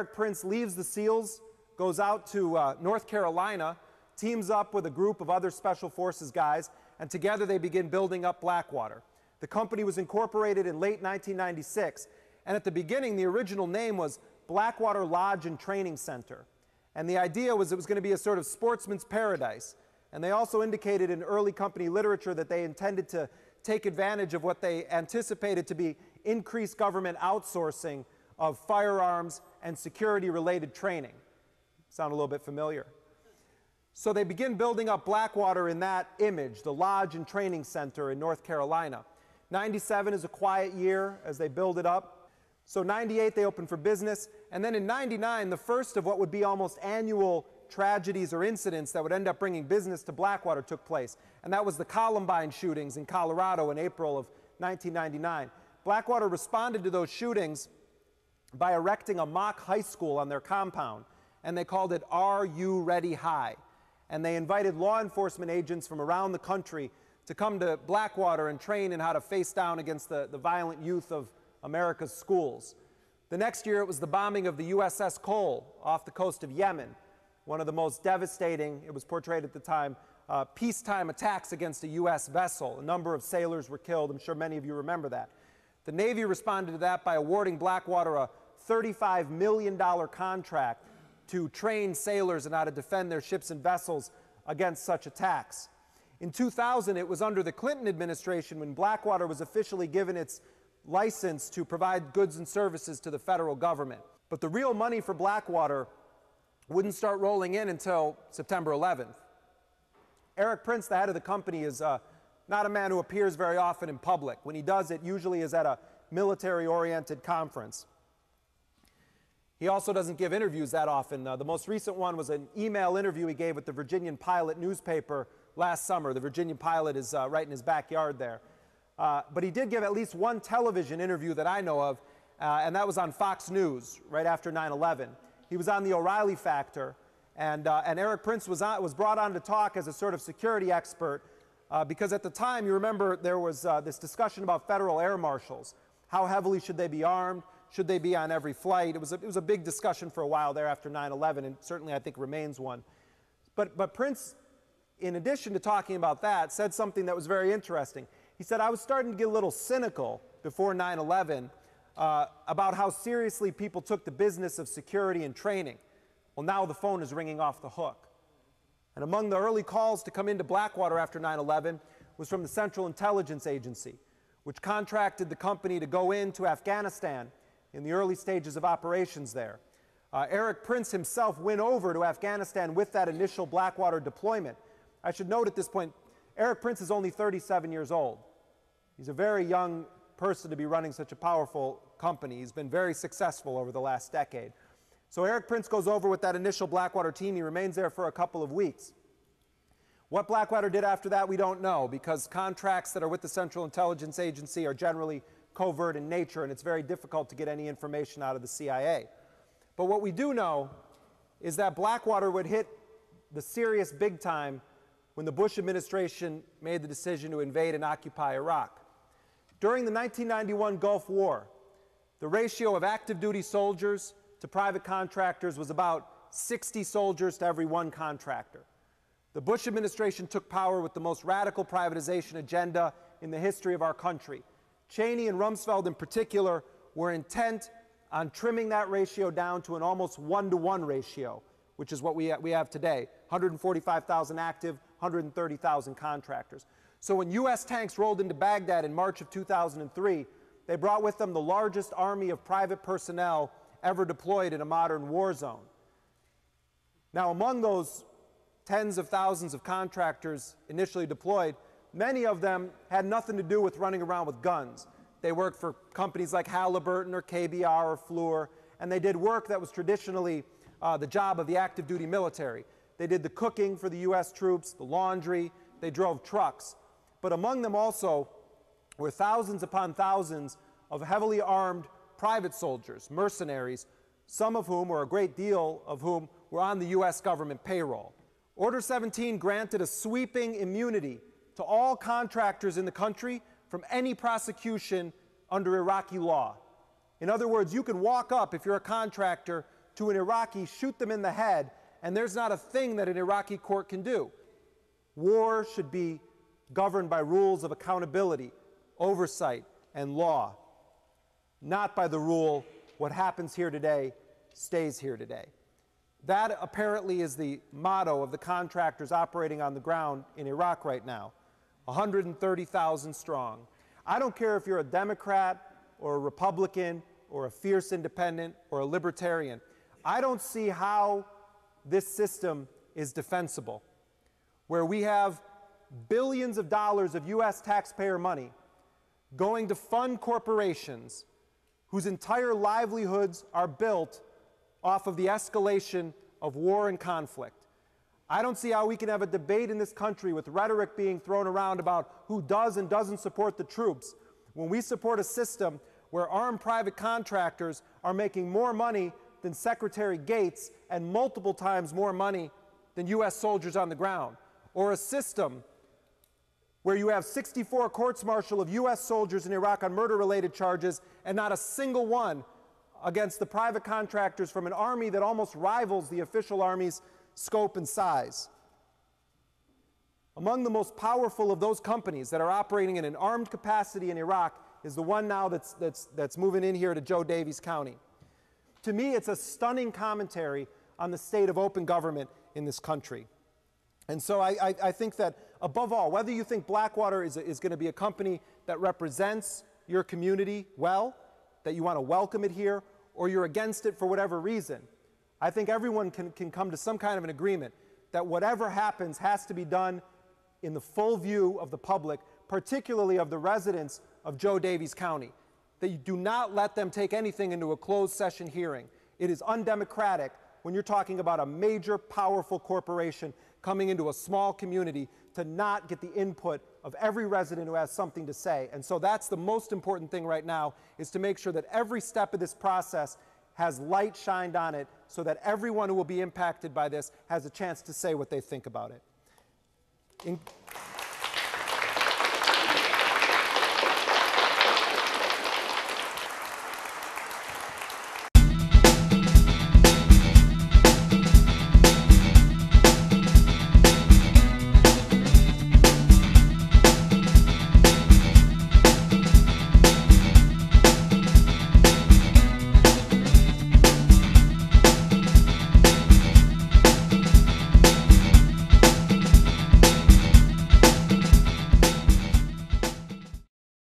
Eric Prince leaves the SEALs, goes out to North Carolina, teams up with a group of other Special Forces guys, and together they begin building up Blackwater. The company was incorporated in late 1996, and at the beginning the original name was Blackwater Lodge and Training Center. And the idea was it was going to be a sort of sportsman's paradise. And they also indicated in early company literature that they intended to take advantage of what they anticipated to be increased government outsourcing of firearms and security-related training. Sound a little bit familiar? So they begin building up Blackwater in that image, the Lodge and Training Center in North Carolina. 97 is a quiet year as they build it up. So 98 they open for business, and then in 99 the first of what would be almost annual tragedies or incidents that would end up bringing business to Blackwater took place, and that was the Columbine shootings in Colorado in April of 1999. Blackwater responded to those shootings by erecting a mock high school on their compound, and they called it Are You Ready High? And they invited law enforcement agents from around the country to come to Blackwater and train in how to face down against the violent youth of America's schools. The next year it was the bombing of the USS Cole off the coast of Yemen, one of the most devastating, it was portrayed at the time, peacetime attacks against a U.S. vessel. A number of sailors were killed. I'm sure many of you remember that. The Navy responded to that by awarding Blackwater a $35 million contract to train sailors in how to defend their ships and vessels against such attacks. In 2000, it was under the Clinton administration when Blackwater was officially given its license to provide goods and services to the federal government. But the real money for Blackwater wouldn't start rolling in until September 11th. Eric Prince, the head of the company, is not a man who appears very often in public. When he does, it usually is at a military-oriented conference. He also doesn't give interviews that often. The most recent one was an email interview he gave with the Virginian Pilot newspaper last summer. The Virginian Pilot is right in his backyard there. But he did give at least one television interview that I know of, and that was on Fox News right after 9/11. He was on the O'Reilly Factor, and Eric Prince was brought on to talk as a sort of security expert because at the time, you remember, there was this discussion about federal air marshals. How heavily should they be armed? Should they be on every flight? It was a big discussion for a while there after 9/11, and certainly I think remains one. But Prince, in addition to talking about that, said something that was very interesting. He said, I was starting to get a little cynical before 9/11 about how seriously people took the business of security and training. Well, now the phone is ringing off the hook. And among the early calls to come into Blackwater after 9/11 was from the Central Intelligence Agency, which contracted the company to go into Afghanistan in the early stages of operations there. Eric Prince himself went over to Afghanistan with that initial Blackwater deployment. I should note at this point, Eric Prince is only 37 years old. He's a very young person to be running such a powerful company. He's been very successful over the last decade. So Eric Prince goes over with that initial Blackwater team. He remains there for a couple of weeks. What Blackwater did after that, we don't know, because contracts that are with the Central Intelligence Agency are generally covert in nature, and it's very difficult to get any information out of the CIA. But what we do know is that Blackwater would hit the serious big time when the Bush administration made the decision to invade and occupy Iraq. During the 1991 Gulf War, the ratio of active duty soldiers to private contractors was about 60 soldiers to every one contractor. The Bush administration took power with the most radical privatization agenda in the history of our country. Cheney and Rumsfeld in particular were intent on trimming that ratio down to an almost 1-to-1 ratio, which is what we have today, 145,000 active, 130,000 contractors. So when U.S. tanks rolled into Baghdad in March of 2003, they brought with them the largest army of private personnel ever deployed in a modern war zone. Now, among those tens of thousands of contractors initially deployed, many of them had nothing to do with running around with guns. They worked for companies like Halliburton or KBR or Fluor, and they did work that was traditionally the job of the active duty military. They did the cooking for the U.S. troops, the laundry, they drove trucks. But among them also were thousands upon thousands of heavily armed private soldiers, mercenaries, some of whom, or a great deal of whom, were on the U.S. government payroll. Order 17 granted a sweeping immunity to all contractors in the country from any prosecution under Iraqi law. In other words, you can walk up, if you're a contractor, to an Iraqi, shoot them in the head, and there's not a thing that an Iraqi court can do. War should be governed by rules of accountability, oversight, and law, not by the rule, what happens here today stays here today. That apparently is the motto of the contractors operating on the ground in Iraq right now, 130,000 strong. I don't care if you're a Democrat or a Republican or a fierce independent or a libertarian. I don't see how this system is defensible, where we have billions of dollars of U.S. taxpayer money going to fund corporations whose entire livelihoods are built off of the escalation of war and conflict. I don't see how we can have a debate in this country with rhetoric being thrown around about who does and doesn't support the troops when we support a system where armed private contractors are making more money than Secretary Gates and multiple times more money than U.S. soldiers on the ground, or a system where you have 64 courts-martial of U.S. soldiers in Iraq on murder-related charges and not a single one against the private contractors from an army that almost rivals the official army's scope and size. Among the most powerful of those companies that are operating in an armed capacity in Iraq is the one now that's moving in here to JoDavies County. To me, it's a stunning commentary on the state of open government in this country. And so I think that, above all, whether you think Blackwater is going to be a company that represents your community well, that you want to welcome it here, or you're against it for whatever reason, I think everyone can come to some kind of an agreement that whatever happens has to be done in the full view of the public, particularly of the residents of JoDavies County, that you do not let them take anything into a closed session hearing. It is undemocratic when you're talking about a major, powerful corporation coming into a small community to not get the input of every resident who has something to say. And so that's the most important thing right now, is to make sure that every step of this process has light shined on it so that everyone who will be impacted by this has a chance to say what they think about it.